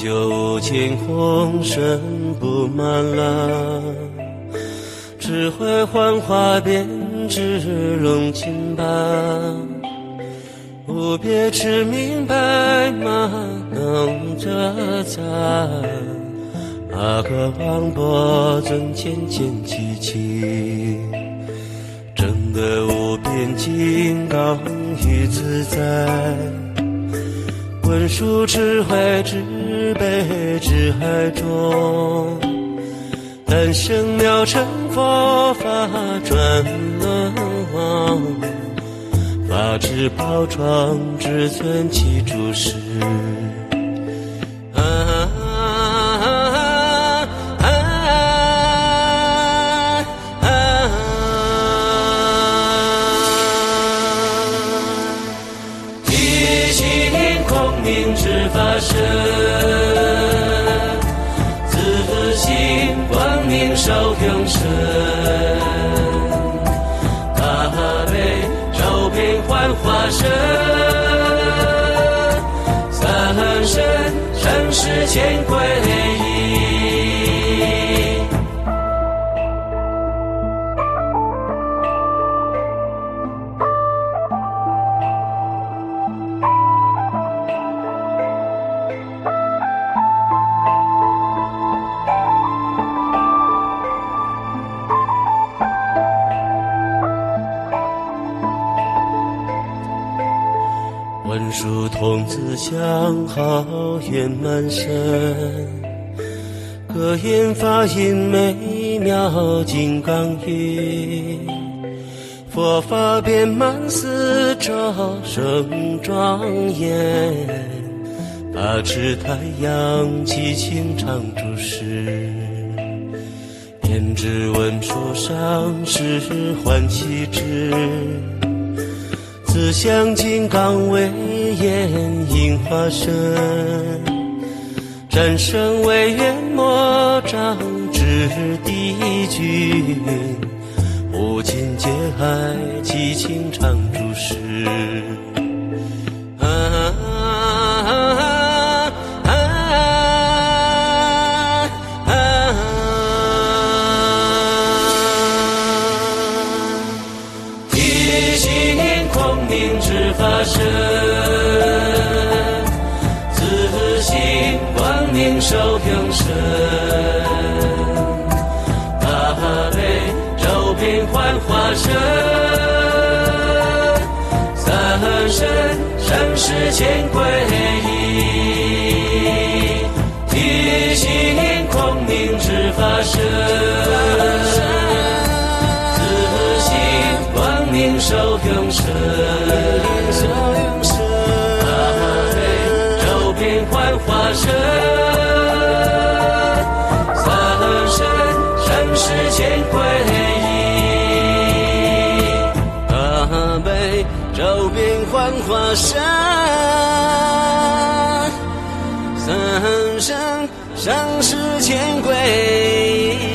酒尽红尘不满了，只会幻化变质融金吧。无别只明白吗能这杂，阿哥王伯尊渐渐寂静，真的无边金刚与自在，文殊智慧智悲智海中，诞生妙成佛法转轮王，法智宝庄至尊其诸事。明知法身，自信光明受永生，大悲周遍幻化身，三身生世间归依。文殊童子相好圆满身，各言法音美妙金刚语，佛法遍满四周生庄严，法持太阳寂清常住世，遍知文殊上师欢喜之，自相金刚威严应化身，战胜威严魔障至地军，无尽界海寂清常住世。明知法身，自信光明受永生，大悲周遍幻化身，三身生世间归依。体性空明知法身，明受永生，大悲周遍幻化身，三身生世间归依。大悲周遍幻化身，三身生世间归依。